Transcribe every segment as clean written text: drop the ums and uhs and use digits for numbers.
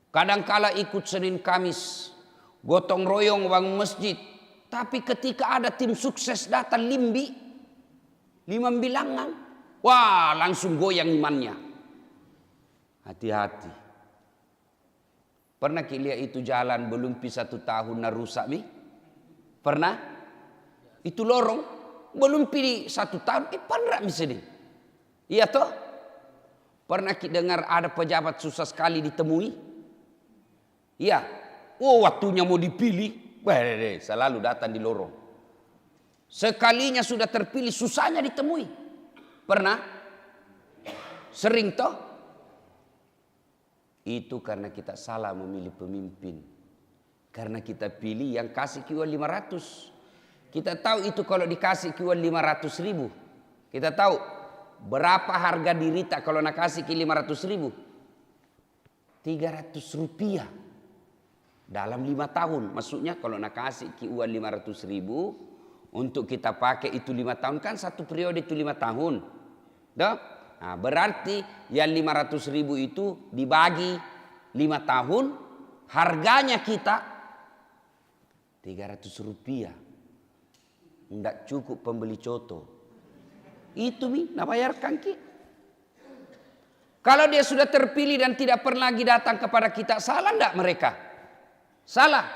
Kadangkala ikut Senin Kamis, gotong royong bangun masjid. Tapi ketika ada tim sukses datang limbi, 5 bilangan, wah langsung goyang imannya. Hati-hati. Pernah lihat itu jalan belum 1 tahun na rusak mi? Pernah? Itu lorong belum pilih 1 tahun, pernah misalnya. Iya toh? Pernah dengar ada pejabat susah sekali ditemui? Iya. Oh waktunya mau dipilih, selalu datang di lorong. Sekalinya sudah terpilih susahnya ditemui. Pernah? Sering toh? Itu karena kita salah memilih pemimpin. Karena kita pilih yang kasih kiwan 500. Kita tahu itu kalau dikasih kiwan 500.000. Kita tahu berapa harga dirita kalau nak kasih ki 500.000? 300 rupiah. Dalam 5 tahun. Maksudnya kalau nak kasih ki uang 500.000 untuk kita pakai itu 5 tahun, kan satu periode itu 5 tahun. Dah? Nah, berarti yang 500.000 itu dibagi 5 tahun, harganya kita 300 rupiah. Tidak cukup pembeli coto. Itu nak bayarkan ki. Kalau dia sudah terpilih dan tidak pernah lagi datang kepada kita, salah tidak mereka? Salah?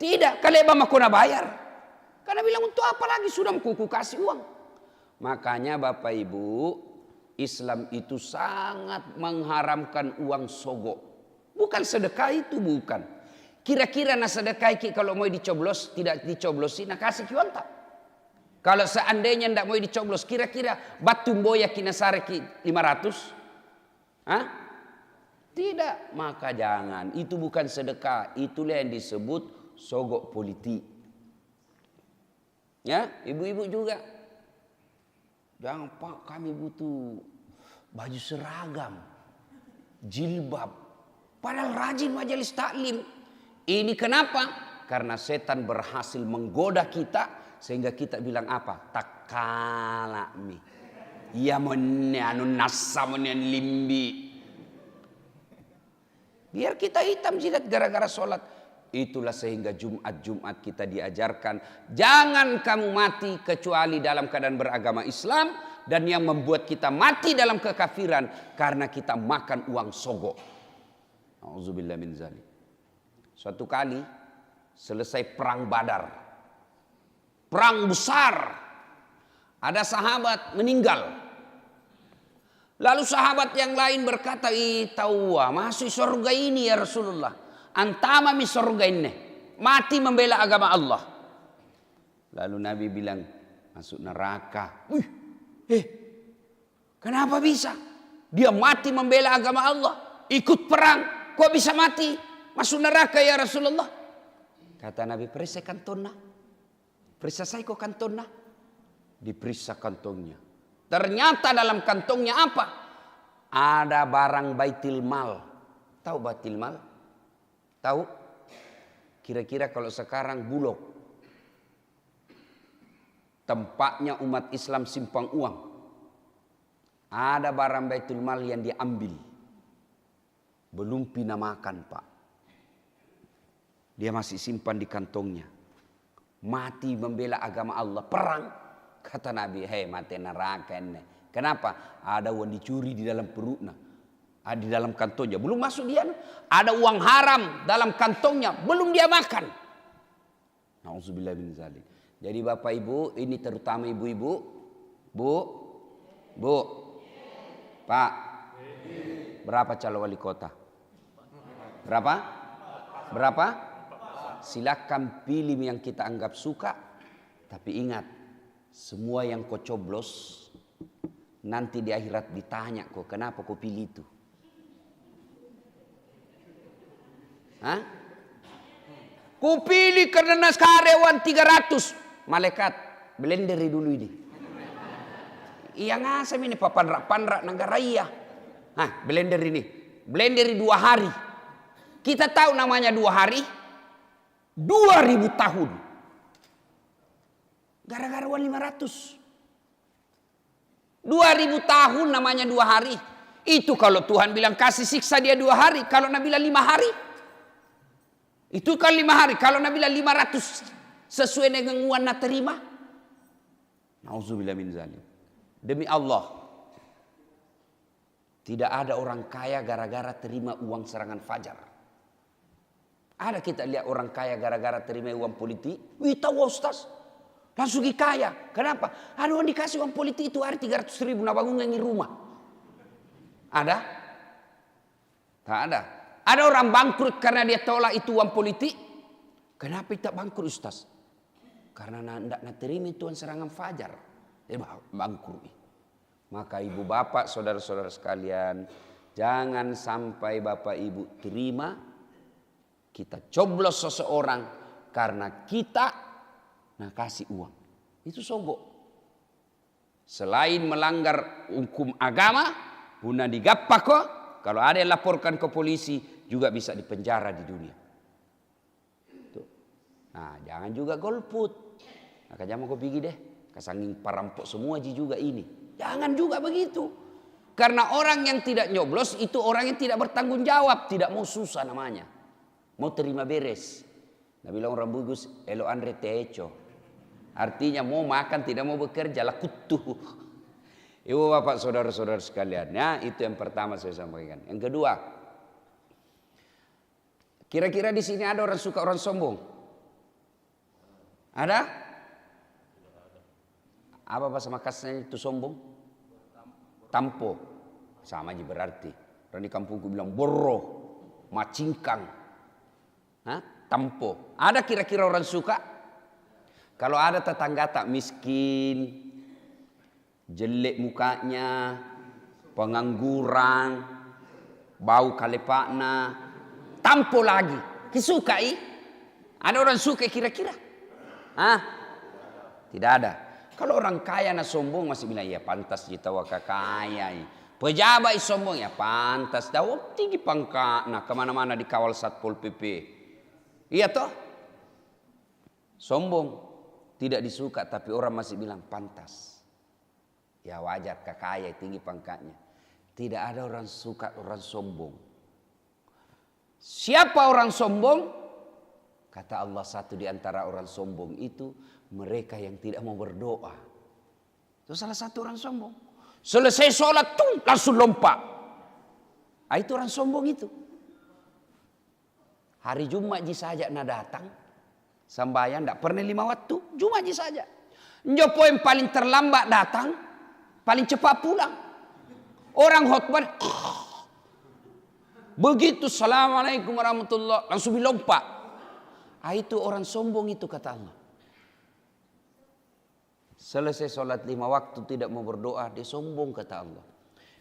Tidak. Kalau mama kena bayar. Karena bilang untuk apa lagi sudah kuku kasih uang. Makanya Bapak Ibu, Islam itu sangat mengharamkan uang sogok. Bukan sedekah itu, bukan. Kira-kira na sedekah kalau mau dicoblos, tidak dicoblosin, nak kasih uang tak? Kalau seandainya tidak mau dicoblos, kira-kira batu boya kina sareki 500? Hah? Tidak, maka jangan. Itu bukan sedekah. Itulah yang disebut sogok politik. Ya, ibu-ibu juga. Jangan Pak, kami butuh baju seragam, jilbab. Padahal rajin majelis taklim. Ini kenapa? Karena setan berhasil menggoda kita sehingga kita bilang apa? Takala mi. Ya anu nasamonian limbi. Biar kita hitam jidat gara-gara sholat. Itulah sehingga Jumat kita diajarkan. Jangan kamu mati kecuali dalam keadaan beragama Islam. Dan yang membuat kita mati dalam kekafiran. Karena kita makan uang sogok. Auzubillah min zalik. Suatu kali selesai perang Badar. Perang besar. Ada sahabat meninggal. Lalu sahabat yang lain berkata, tahu masuk surga ini ya Rasulullah. Antama mi surga ini. Mati membela agama Allah. Lalu Nabi bilang, masuk neraka. Kenapa bisa? Dia mati membela agama Allah. Ikut perang. Kok bisa mati? Masuk neraka ya Rasulullah. Kata Nabi, periksa kantongnya. Periksa saya kok kantongnya. Diperiksa kantongnya. Ternyata dalam kantongnya apa? Ada barang baitil mal. Tahu baitil mal? Tahu? Kira-kira kalau sekarang Bulog. Tempatnya umat Islam simpang uang. Ada barang baitul mal yang diambil. Belum pinamakan Pak. Dia masih simpan di kantongnya. Mati membela agama Allah. Perang. Kata Nabi, hei mati neraka ini. Kenapa? Ada uang dicuri di dalam perutnya. Di dalam kantongnya. Belum masuk dia. Ada uang haram dalam kantongnya. Belum dia makan. Nauzubillah min zalik. Jadi Bapak Ibu, ini terutama ibu-ibu. Bu. Pak. Berapa calon wali kota? Berapa? Silakan pilih yang kita anggap suka. Tapi ingat. Semua yang kau coblos nanti di akhirat ditanya kau kenapa kau pilih itu. Hah? Kau pilih karena karyawan 300. Malaikat blenderi dulu ini. Iya ngasam ini papan-rak negara iya. Hah, blender ini. Blenderi 2 hari. Kita tahu namanya 2 hari. 2000 tahun. Gara-gara uang 500. 2000 tahun namanya 2 hari. Itu kalau Tuhan bilang kasih siksa dia 2 hari, kalau Nabi bilang 5 hari. Itu kan 5 hari, kalau Nabi bilang 500 sesuai dengan uang nak terima. Nauzubillah min zalim. Demi Allah, tidak ada orang kaya gara-gara terima uang serangan fajar. Ada kita lihat orang kaya gara-gara terima uang politik. Wih tahu Ustaz, langsung kaya. Kenapa? Ada orang dikasih uang politik itu hari 300.000 nak bangun ngangi rumah. Ada? Tak ada. Ada orang bangkrut karena dia tolak itu uang politik. Kenapa tak bangkrut Ustaz? Karena nak terima itu uang serangan fajar. Dia bangkrut. Maka ibu bapak, saudara-saudara sekalian, jangan sampai bapak ibu terima kita coblos seseorang karena kita nak kasih uang. Itu sogok. Selain melanggar hukum agama, guna digappak kok. Kalau ada yang laporkan ke polisi juga bisa dipenjara di dunia. Tuh. Nah, jangan juga golput. Maka jangan kau pergi deh. Kasanging parampok semua juga ini. Jangan juga begitu. Karena orang yang tidak nyoblos itu orang yang tidak bertanggung jawab. Tidak mau susah namanya. Mau terima beres. Nah bilang orang bagus, elo andre techo. Artinya mau makan tidak mau bekerja lah kutu. Ibu bapak saudara-saudara sekalian. Ya itu yang pertama saya sampaikan. Yang kedua. Kira-kira di sini ada orang suka orang sombong? Ada? Apa bahasa Makassarnya itu sombong? Tampo. Sama aja berarti. Orang di kampungku bilang borro, macingkang. Hah? Tampo. Ada kira-kira orang suka? Kalau ada tetangga tak miskin, jelek mukanya, pengangguran, bau kalepakna, tampo lagi. Disukai? Ada orang suka kira-kira? Hah? Tidak ada. Kalau orang kaya na sombong masih bilang ya pantas ditawa kaya. Pejabat sombong ya pantas dah tinggi pangkat nah kemana-mana dikawal Satpol PP. Iya toh? Sombong tidak disuka tapi orang masih bilang pantas. Ya wajar kaya tinggi pangkatnya. Tidak ada orang suka orang sombong. Siapa orang sombong? Kata Allah satu di antara orang sombong itu mereka yang tidak mau berdoa. Itu salah satu orang sombong. Selesai sholat tuh langsung lompat. Ah, itu orang sombong itu. Hari Jumat saja nak datang. Sambayan tidak pernah 5 waktu. Jumat saja. Njopo yang paling terlambat datang. Paling cepat pulang. Orang khotbah. Begitu assalamualaikum warahmatullahi langsung lompat. Ah, itu orang sombong itu kata Allah. Selesai sholat 5 waktu tidak mau berdoa. Dia sombong kata Allah.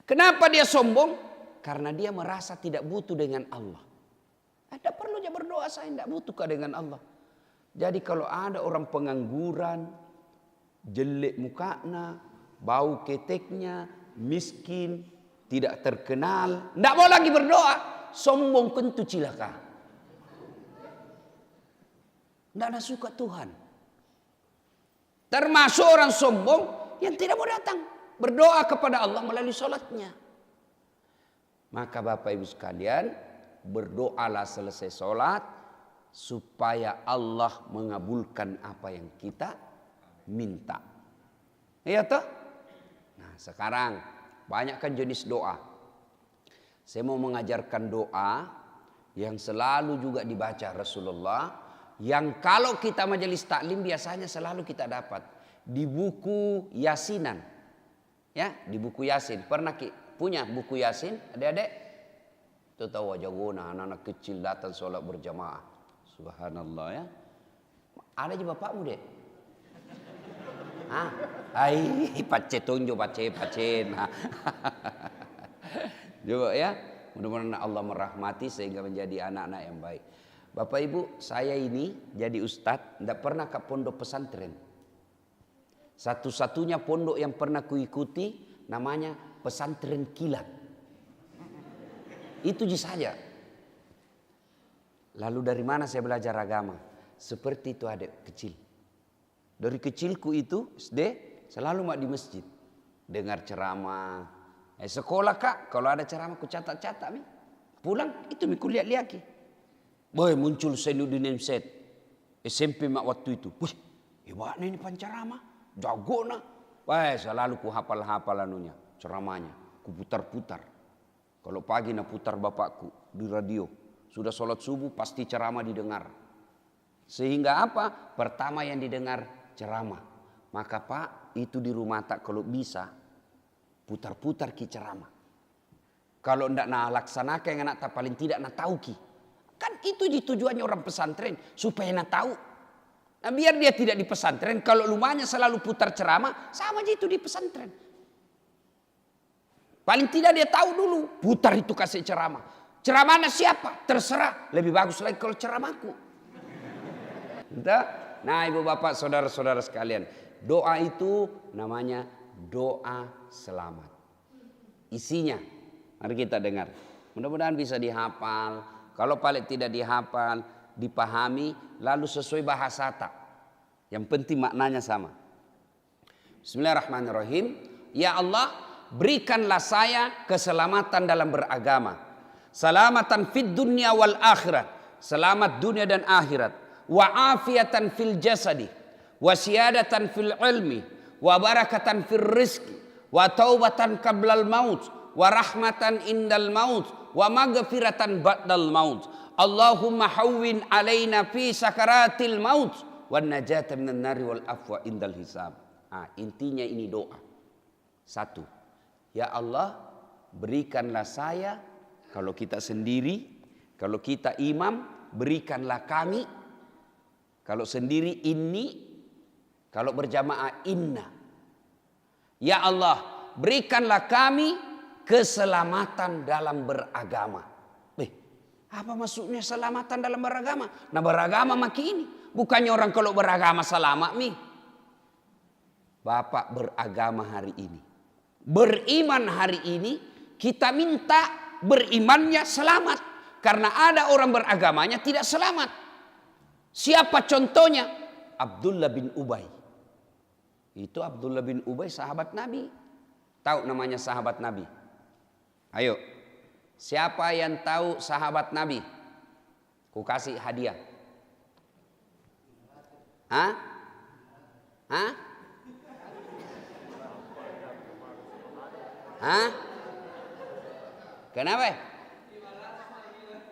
Kenapa dia sombong? Karena dia merasa tidak butuh dengan Allah. Ada perlunya berdoa saya tidak butuh dengan Allah. Jadi kalau ada orang pengangguran, jelek mukanya, bau keteknya, miskin, tidak terkenal, tidak mau lagi berdoa, sombong kentu cilaka. Tidak ada suka Tuhan. Termasuk orang sombong yang tidak mau datang berdoa kepada Allah melalui sholatnya. Maka Bapak Ibu sekalian, berdoalah selesai sholat supaya Allah mengabulkan apa yang kita minta. Iya toh? Nah sekarang banyak kan jenis doa. Saya mau mengajarkan doa yang selalu juga dibaca Rasulullah. Yang kalau kita majelis taklim biasanya selalu kita dapat di buku Yasinan. Ya, di buku Yasin. Pernah punya buku Yasin, adik-adik? Itu tahu wajahuna anak-anak kecil datang sholat berjamaah. Subhanallah ya. Ada juga bapakmu deh. Pace tunjuk pace. Nah. Juga ya. Mudah-mudahan Allah merahmati sehingga menjadi anak-anak yang baik. Bapak Ibu, saya ini jadi ustadz tidak pernah ke pondok pesantren. Satu-satunya pondok yang pernah kuikuti namanya pesantren kilat. Itu saja. Lalu dari mana saya belajar agama? Seperti itu adik kecil. Dari kecilku itu SD selalu mak di masjid. Dengar ceramah, Sekolah kak, kalau ada ceramah ku catat-catat mi. Pulang itu mi kulihat liaki. Boy muncul Zainuddin Said. SMP mak waktu itu. Wih, hebatnya ini pancarama. Jago nah. Wah, selalu ku hafal-hafal anunya, ceramahnya. Ku putar-putar. Kalau pagi nak putar bapakku di radio. Sudah sholat subuh pasti ceramah didengar. Sehingga apa? Pertama yang didengar ceramah. Maka Pak, itu di rumah tak kalau bisa putar-putar ki ceramah. Kalau ndak nak laksanakan yang nak tak paling tidak nak tahu ki. Kan itu tujuannya orang pesantren supaya nak tahu. Nah, biar dia tidak di pesantren, kalau rumahnya selalu putar ceramah, sama aja itu di pesantren. Paling tidak dia tahu dulu, putar itu kasih ceramah. Ceramahnya siapa? Terserah. Lebih bagus lagi kalau ceramahku. Nah, ibu bapak, saudara-saudara sekalian, doa itu namanya doa selamat. Isinya, mari kita dengar. Mudah-mudahan bisa dihafal. Kalau paling tidak dihafal, dipahami, lalu sesuai bahasa tak. Yang penting maknanya sama. Bismillahirrahmanirrahim. Ya Allah, berikanlah saya keselamatan dalam beragama. Selamatan fid dunya wal akhirat. Selamat dunia dan akhirat. Wa afiatan fil jasadi. Wa siyadatan fil ilmi. Wa barakatan fil rizki. Wa taubatan qablal maut. Wa rahmatan indal maut. Wa maghfiratan ba'dal maut. Allahumma hawwin alaina fi sakaratil maut wan najata minan nari wal afwa indal hisab. Intinya ini doa. Satu. Ya Allah, berikanlah saya, kalau kita sendiri, kalau kita imam, berikanlah kami. Kalau sendiri inni, kalau berjamaah inna. Ya Allah, berikanlah kami keselamatan dalam beragama. Apa maksudnya selamatan dalam beragama? Nah, beragama maki ini. Bukannya orang kalau beragama selamat mi. Bapak beragama hari ini. Beriman hari ini. Kita minta berimannya selamat. Karena ada orang beragamanya tidak selamat. Siapa contohnya? Abdullah bin Ubay. Itu Abdullah bin Ubay sahabat Nabi. Tahu namanya sahabat Nabi? Ayo. Siapa yang tahu sahabat Nabi? Ku kasih hadiah. Hah? Hah? Hah? Kenapa?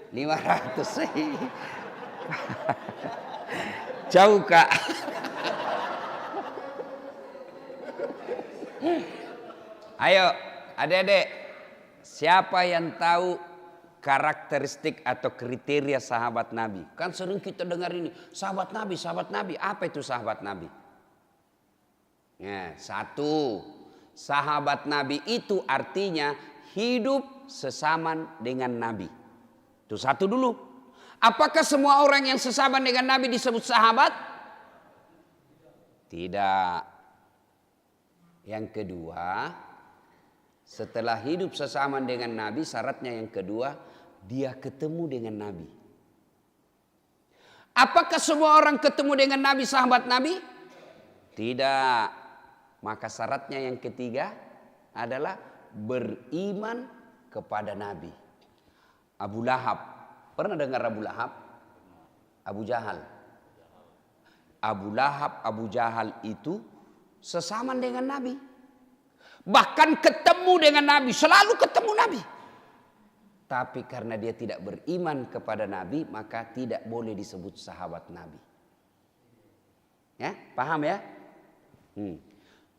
500. Jauh kak. Ayo adik-adik. Siapa yang tahu karakteristik atau kriteria sahabat Nabi? Kan sering kita dengar ini, sahabat Nabi, sahabat Nabi. Apa itu sahabat Nabi? Ya, satu, sahabat Nabi itu artinya hidup sesaman dengan Nabi. Itu satu dulu. Apakah semua orang yang sesaman dengan Nabi disebut sahabat? Tidak. Yang kedua, setelah hidup sesaman dengan Nabi, syaratnya yang kedua, dia ketemu dengan Nabi. Apakah semua orang ketemu dengan Nabi, sahabat Nabi? Tidak. Maka syaratnya yang ketiga adalah beriman kepada Nabi. Abu Lahab. Pernah dengar Abu Lahab? Abu Jahal. Abu Lahab, Abu Jahal itu sesaman dengan Nabi. Bahkan ketemu dengan Nabi, selalu ketemu Nabi. Tapi karena dia tidak beriman kepada Nabi, maka tidak boleh disebut sahabat Nabi. Ya, paham ya?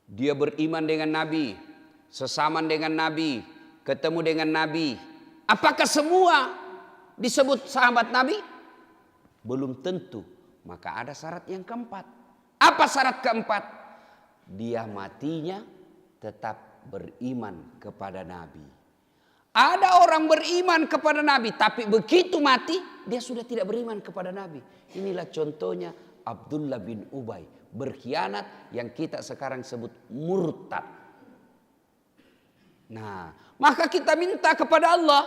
Dia beriman dengan Nabi, sesaman dengan Nabi, ketemu dengan Nabi. Apakah semua disebut sahabat Nabi? Belum tentu. Maka ada syarat yang keempat. Apa syarat keempat? Dia matinya tetap beriman kepada Nabi. Ada orang beriman kepada Nabi, tapi begitu mati dia sudah tidak beriman kepada Nabi. Inilah contohnya Abdullah bin Ubay, berkhianat yang kita sekarang sebut murtad. Nah, maka kita minta kepada Allah,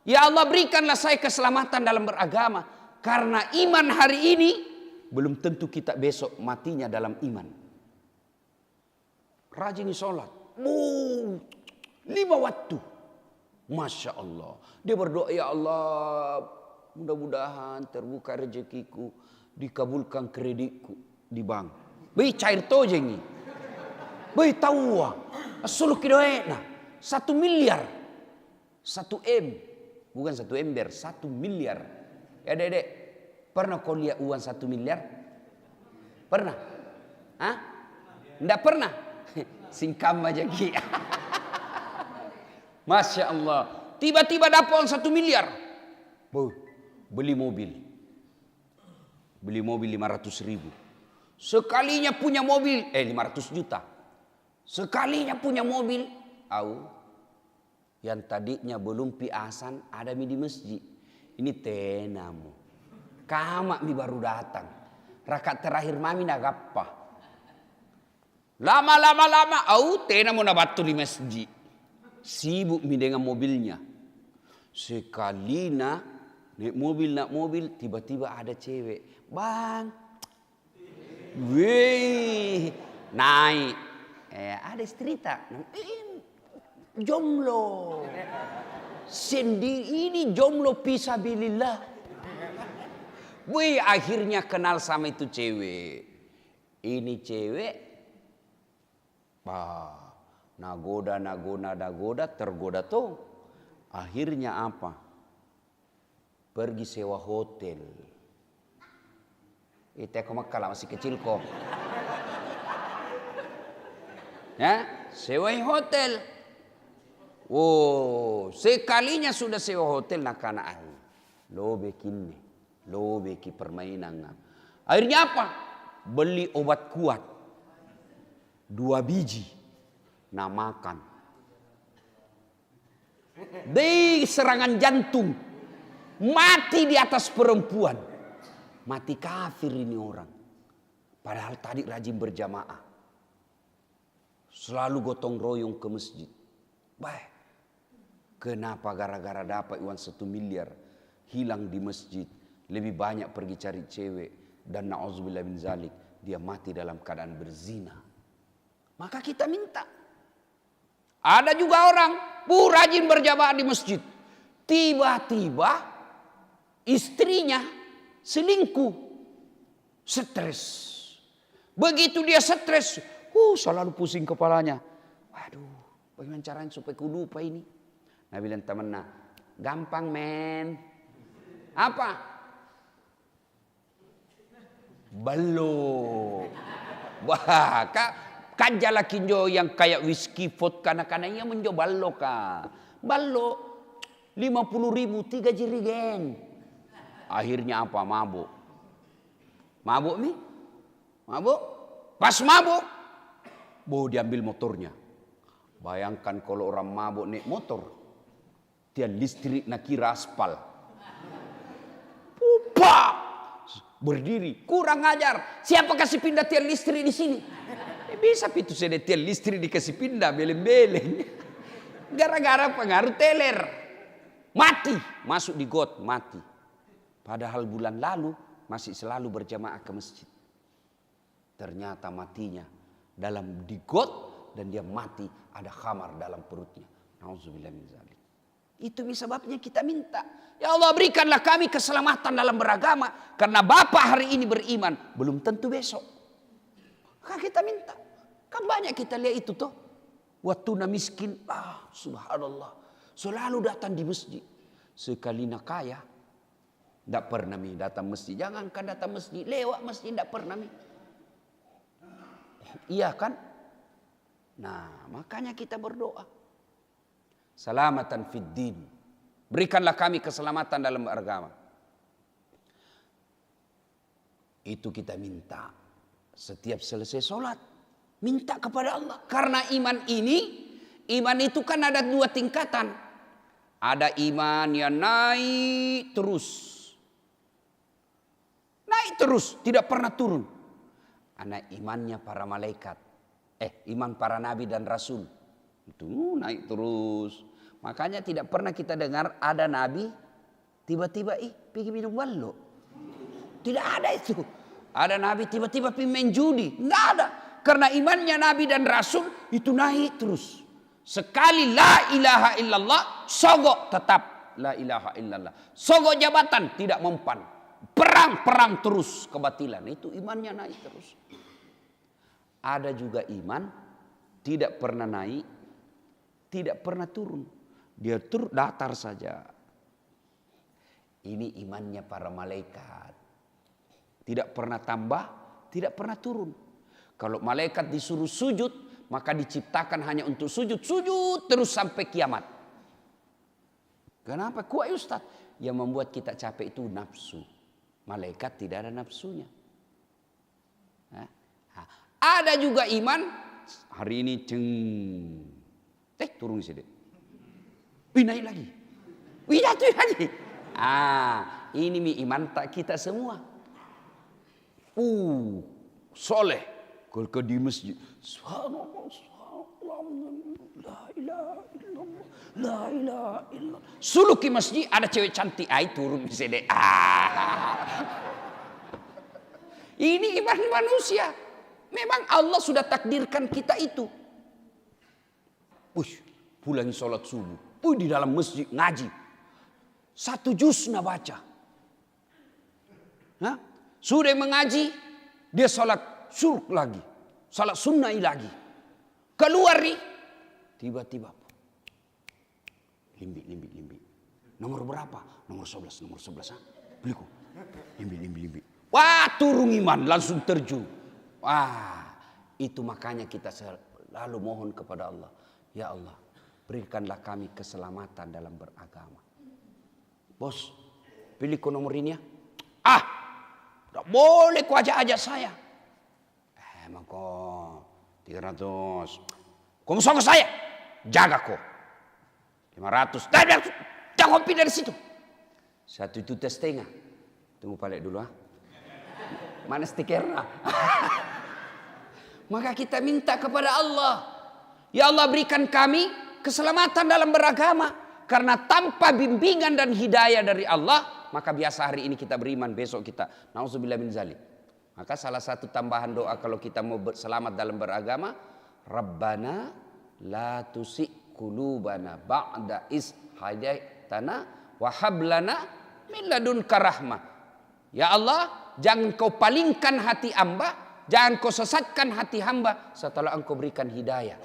ya Allah berikanlah saya keselamatan dalam beragama. Karena iman hari ini belum tentu kita besok matinya dalam iman. Rajin sholat. 5 waktu. Masya Allah. Dia berdoa, ya Allah, mudah-mudahan terbuka rezekiku, dikabulkan kreditku di bank. Baik cair toje ni. Baik tahu wah. Asal kidoena 1 miliar. 1 M. Bukan 1 ember, 1 miliar. Ya Dedek, pernah kau lihat uang 1 miliar? Pernah? Hah? Enggak pernah? Singkam aja Ki. Masya Allah. Tiba-tiba dapat uang 1 miliar. Beli mobil. Beli mobil 500 ribu. Sekalinya punya mobil. 500 juta. Sekalinya punya mobil. Yang tadinya belum piasan ada mi di masjid. Ini tenamu. Kamak mi baru datang. Rakaat terakhir mami nagappa. Lama. Tenamu nabatu di masjid. Sibuk mi dengan mobilnya. Sekali nak mobil, tiba-tiba ada cewek. Bang. Wih. Naik. Ada istri tak? Jomblo. Sendiri ini jomblo fisabilillah. Wih, akhirnya kenal sama itu cewek. Ini cewek. Nagoda, tergoda tuh. Akhirnya apa? Pergi sewa hotel. Itu aku makala masih kecil kok. Ya, sewa hotel. Sekalinya sudah sewa hotel nak kana lobeki permainan. Akhirnya apa? Beli obat kuat 2 biji. Nah makan. Di serangan jantung. Mati di atas perempuan. Mati kafir ini orang. Padahal tadi rajin berjamaah. Selalu gotong royong ke masjid. Baik. Kenapa gara-gara dapat uang 1 miliar. Hilang di masjid. Lebih banyak pergi cari cewek. Dan na'udzubillah min zalik. Dia mati dalam keadaan berzina. Maka kita minta. Ada juga orang rajin berjamaah di masjid. Tiba-tiba istrinya selingkuh. Stres. Begitu dia stres. Selalu pusing kepalanya. Waduh, bagaimana caranya supaya ku lupa ini? Nah bilang temennya, gampang men. Apa? Ballo. Wah, kan jala kinjo yang kayak whisky vodka kananya mencoba ballo ka. Ballo 50 ribu 3 jirigen. Akhirnya apa? Mabuk. Mabuk nih? Mabuk? Pas mabuk, diambil motornya. Bayangkan kalau orang mabuk naik motor, tiang listrik nak kira aspal. Berdiri, kurang ajar. Siapa kasih pindah tiang listrik di sini? Bisa itu saya tiang listrik dikasih pindah, beleng-beleng. Gara-gara pengaruh teler. Mati, masuk di got, mati. Padahal bulan lalu masih selalu berjamaah ke masjid. Ternyata matinya dalam di got dan dia mati ada khamar dalam perutnya. Nauzubillah min zalik. Itu sebabnya kita minta, ya Allah berikanlah kami keselamatan dalam beragama karena Bapak hari ini beriman, belum tentu besok. Maka kita minta. Kan banyak kita lihat itu tuh. Waktu miskin, subhanallah, selalu datang di masjid. Sekali nak kaya, tidak pernah datang masjid. Jangankan datang masjid, lewat masjid tidak pernah. Iya kan? Nah, makanya kita berdoa. Salamatan fid din. Berikanlah kami keselamatan dalam beragama. Itu kita minta. Setiap selesai sholat. Minta kepada Allah. Karena iman itu kan ada 2 tingkatan. Ada iman yang naik terus. Naik terus, tidak pernah turun. Anak imannya para malaikat. Iman para nabi dan rasul. Itu naik terus. Makanya tidak pernah kita dengar ada nabi tiba-tiba pergi minum ballo. Tidak ada itu. Ada nabi tiba-tiba pergi main judi. Tidak ada. Karena imannya nabi dan rasul itu naik terus. Sekali la ilaha illallah, sogok tetap la ilaha illallah. Sogok jabatan tidak mempan. Perang terus kebatilan. Itu imannya naik terus. Ada juga iman tidak pernah naik, tidak pernah turun. Dia datar saja. Ini imannya para malaikat. Tidak pernah tambah, tidak pernah turun. Kalau malaikat disuruh sujud, maka diciptakan hanya untuk sujud. Sujud terus sampai kiamat. Kenapa? Kuat Ustaz. Yang membuat kita capek itu nafsu. Malaikat tidak ada nafsunya. Ada juga iman. Hari ini turun sedikit. Naik lagi. Jatuh lagi. Ini iman tak kita semua. Soleh. Kalau di masjid, subhanallah, la ilaha illallah, la ilaha illallah. Suluki masjid ada cewek cantik, turun di sini. Ini iman manusia. Memang Allah sudah takdirkan kita itu. Pulang sholat subuh. Di dalam masjid ngaji. 1 juz nak baca. Sudah mengaji, dia sholat syuruk lagi. Sholat sunnah lagi. Keluar nih. Tiba-tiba. Limbi. Nomor berapa? Nomor 11. Beliku. Limbi. Wah, turun iman. Langsung terjun. Itu makanya kita selalu mohon kepada Allah. Ya Allah, berikanlah kami keselamatan dalam beragama. Bos, pilih ke nomor ini ya. Tidak boleh kau ajak saya. Emang kau 300. Kau musuh saya. Jaga kau. 500. Jangan pergi dari situ. 1,5 juta. Tunggu balik dulu. Mana stikernya? Maka kita minta kepada Allah. Ya Allah, berikan kami keselamatan dalam beragama. Karena tanpa bimbingan dan hidayah dari Allah, maka biasa hari ini kita beriman, besok kita nauzubillah min zalik. Maka salah satu tambahan doa kalau kita mau selamat dalam beragama, Rabbana la tusik qulubana ba'da is hadaitana wa hab lana min ladunka rahmah. Ya Allah, jangan kau palingkan hati hamba, jangan kau sesatkan hati hamba setelah engkau berikan hidayah.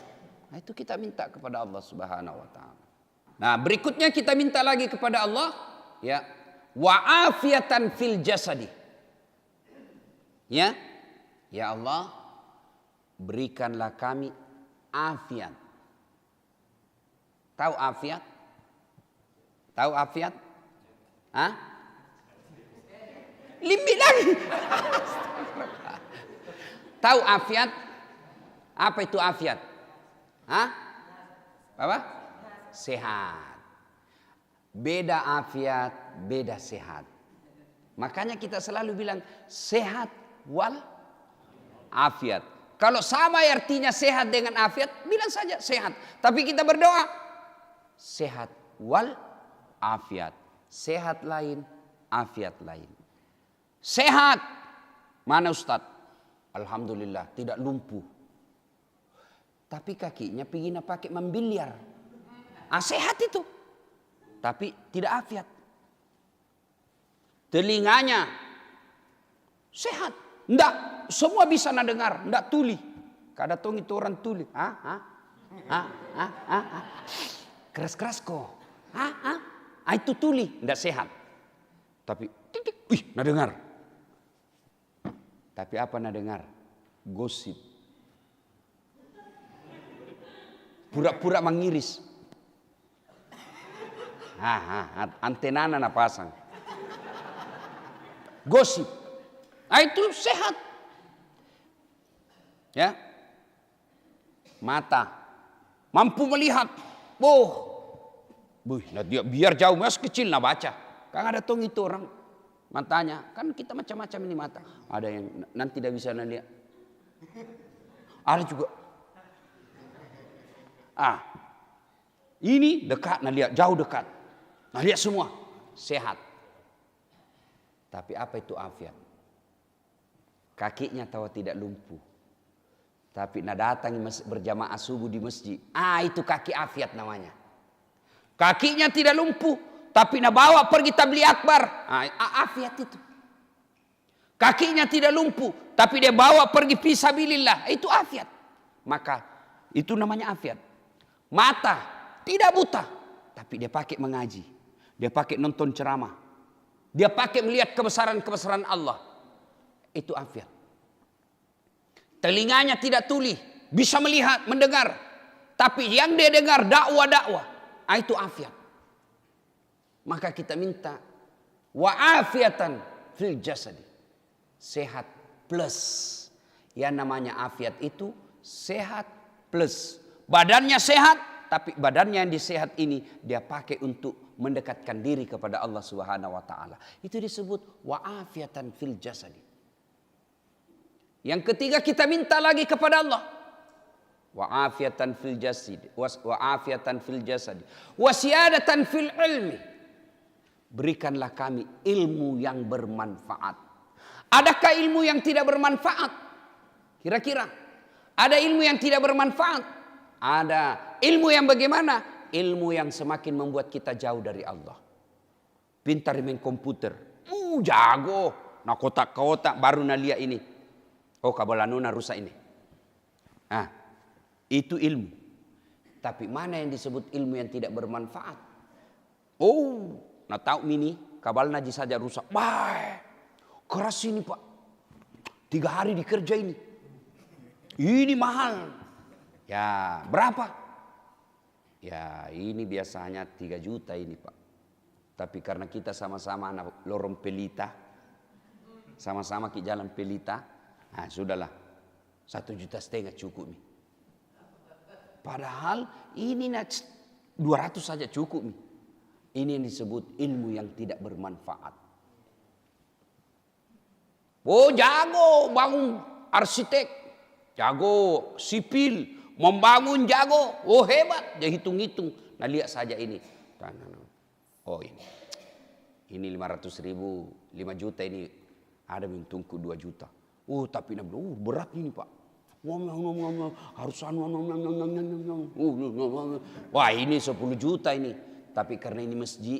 Itu kita minta kepada Allah Subhanahu wa taala. Nah, berikutnya kita minta lagi kepada Allah, ya, wa afiatan fil jasadi. Ya. Ya Allah, berikanlah kami afiat. Tahu afiat? Tahu afiat? Limbi lagi. Tahu afiat? Apa itu afiat? Apa? Sehat. Beda afiat, beda sehat. Makanya kita selalu bilang sehat wal afiat. Kalau sama artinya sehat dengan afiat, bilang saja sehat. Tapi kita berdoa sehat wal afiat. Sehat lain, afiat lain. Sehat. Mana Ustaz? Alhamdulillah tidak lumpuh. Tapi kakinya pingin pakai membiliar. Sehat itu. Tapi tidak afiat. Telinganya sehat. Enggak, semua bisa nak dengar, enggak tuli. Kada tong itu orang tuli. Keras-keras kok. Itu tuli, enggak sehat. Tapi nak dengar. Tapi apa nak dengar? Gosip. Pura-pura mengiris. Antena nak pasang. Gosip. Itu sehat. Ya. Mata. Mampu melihat. Dia biar jauh mas kecil nak baca. Kan ada tong itu orang matanya. Kan kita macam-macam ini mata. Ada yang nanti tidak bisa lihat. Ada juga. Ini dekat nak lihat, jauh dekat. Nak lihat semua. Sehat. Tapi apa itu afiat? Kakinya tahu tidak lumpuh. Tapi nak datangi berjamaah subuh di masjid. Itu kaki afiat namanya. Kakinya tidak lumpuh, tapi nak bawa pergi tabligh akbar. Afiat itu. Kakinya tidak lumpuh, tapi dia bawa pergi fisabilillah. Itu afiat. Maka itu namanya afiat. Mata tidak buta, tapi dia pakai mengaji. Dia pakai nonton ceramah. Dia pakai melihat kebesaran-kebesaran Allah. Itu afiat. Telinganya tidak tuli, bisa melihat, mendengar. Tapi yang dia dengar dakwah-dakwah. Itu afiat. Maka kita minta wa'afiatan fil jasadi. Sehat plus. Yang namanya afiat itu sehat plus. Badannya sehat, tapi badannya yang disehat ini dia pakai untuk mendekatkan diri kepada Allah Subhanahu wa taala. Itu disebut wa'afiatan fil jasadi. Yang ketiga kita minta lagi kepada Allah. Wa'afiatan fil jasadi, wa'afiatan fil jasadi, wasiyadatan fil ilmi. Berikanlah kami ilmu yang bermanfaat. Adakah ilmu yang tidak bermanfaat? Kira-kira ada ilmu yang tidak bermanfaat? Ada. Ilmu yang bagaimana? Ilmu yang semakin membuat kita jauh dari Allah. Pintar main komputer. Jago. Nah kotak-kotak baru nak lihat ini. Oh kabalanuna rusak ini. Itu ilmu. Tapi mana yang disebut ilmu yang tidak bermanfaat? Nak tahu mini kabal naji saja rusak. Keras ini pak. 3 hari dikerja ini. Ini mahal. Ya berapa? Ya ini biasanya 3 juta ini pak. Tapi karena kita sama-sama anak lorong pelita. Sama-sama ke jalan pelita. Sudahlah 1,5 juta cukup nih. Padahal ini 200 saja cukup nih. Ini yang disebut ilmu yang tidak bermanfaat. Jago bangun arsitek, jago sipil, membangun jago. Hebat, dia hitung-hitung. Nah lihat saja ini. Ini 500.000, 5 juta ini ada yang tunggu 2 juta. Tapi berat ini pak. Harus wah ini 10 juta ini. Tapi karena ini masjid,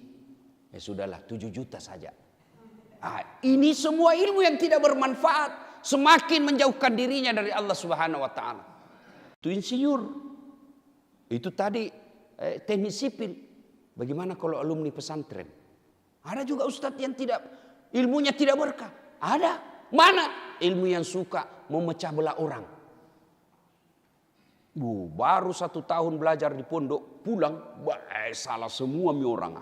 ya sudahlah 7 juta saja. Ini semua ilmu yang tidak bermanfaat. Semakin menjauhkan dirinya dari Allah Subhanahu wa ta'ala. Itu insinyur. Itu tadi teknik sipil. Bagaimana kalau alumni pesantren? Ada juga ustadz yang tidak, ilmunya tidak berkah. Ada. Mana? Ilmu yang suka memecah belah orang. Baru 1 tahun belajar di pondok, pulang, salah semua orang.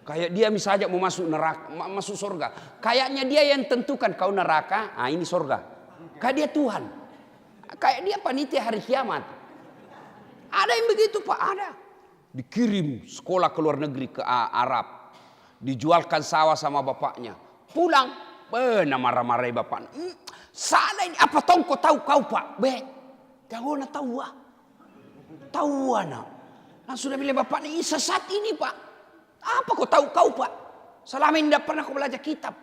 Kayak dia misalnya mau masuk neraka, masuk surga. Kayaknya dia yang tentukan kau neraka, ini surga. Kayak dia Tuhan. Kayak dia panitia hari kiamat. Ada yang begitu pak, ada. Dikirim sekolah ke luar negeri ke Arab. Dijualkan sawah sama bapaknya. Pulang. Marah-marah bapak. Salah ini. Apa tahu kau tahu kau pak? Jangan tahu Tahu anak. Langsung sudah bilang bapak ini sesat ini pak. Apa kau tahu kau pak? Selama ini tidak pernah kau belajar kitab.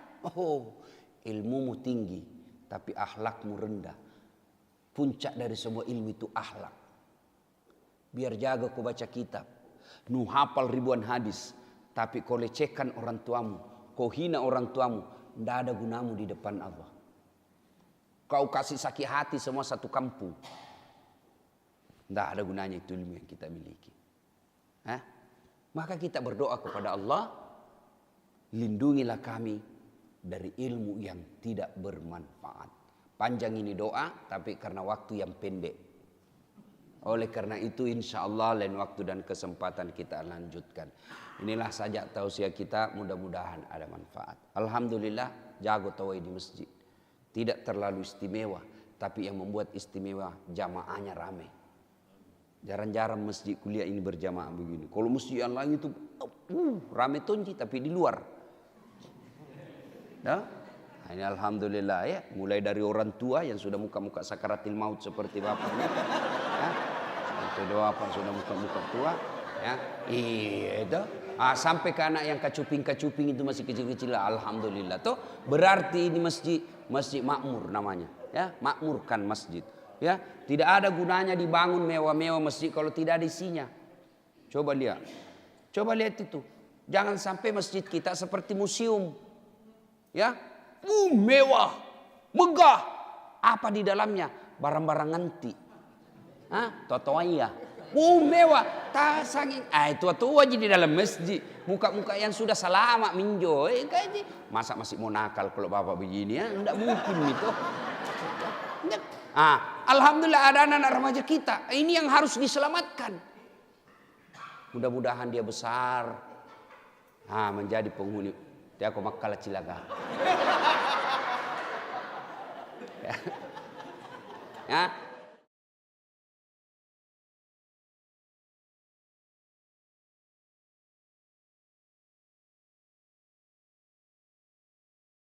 Ilmumu tinggi. Tapi akhlakmu rendah. Puncak dari semua ilmu itu akhlak. Biar jaga kau baca kitab. Nu hafal ribuan hadis. Tapi kau lecehkan orang tuamu. Kau hina orang tuamu. Tidak ada gunamu di depan Allah. Kau kasih sakit hati semua satu kampung. Tidak ada gunanya itu ilmu yang kita miliki. Maka kita berdoa kepada Allah. Lindungilah kami dari ilmu yang tidak bermanfaat. Panjang ini doa, tapi karena waktu yang pendek. Oleh karena itu insya Allah lain waktu dan kesempatan kita lanjutkan. Inilah saja tausiah kita, mudah-mudahan ada manfaat. Alhamdulillah jago tawai di masjid. Tidak terlalu istimewa, tapi yang membuat istimewa jamaahnya ramai. Jarang-jarang masjid kuliah ini berjamaah begini. Kalau masjid yang lain itu ramai tonji tapi di luar. Ya? Ini alhamdulillah ya, mulai dari orang tua yang sudah muka-muka sakaratil maut seperti bapaknya. Ya. Itu bapak sudah muka-muka tua, ya. Itu. Sampai ke anak yang kacuping-kacuping itu masih kecil-kecil, alhamdulillah. Tuh berarti ini masjid makmur namanya, ya, makmurkan masjid. Ya, tidak ada gunanya dibangun mewah-mewah masjid kalau tidak ada isinya. Coba lihat. Coba lihat itu. Jangan sampai masjid kita seperti museum. Ya, mewah, megah. Apa di dalamnya? Barang-barang anti. Totoaya. Mewah. Tasangin. Itu tua aja di dalam masjid. Muka-muka yang sudah selama minjo. Masa masih mau nakal kalau bapak begini ya? Tidak mungkin itu. Alhamdulillah ada anak-anak remaja kita. Ini yang harus diselamatkan. Mudah-mudahan dia besar. Menjadi penghuni. Dia aku makala cilaga. Ya.